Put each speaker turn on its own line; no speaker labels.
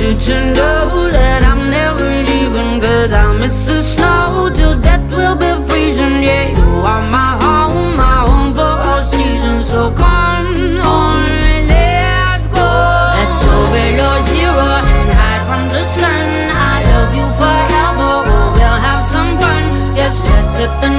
you to know that I'm never leaving, 'cause I miss the snow till death will be freezing. Yeah, you are my home for all seasons. So come on, let's go. Let's go below zero and hide from the sun. I love you forever, oh, we'll have some fun. Yes, let's hit the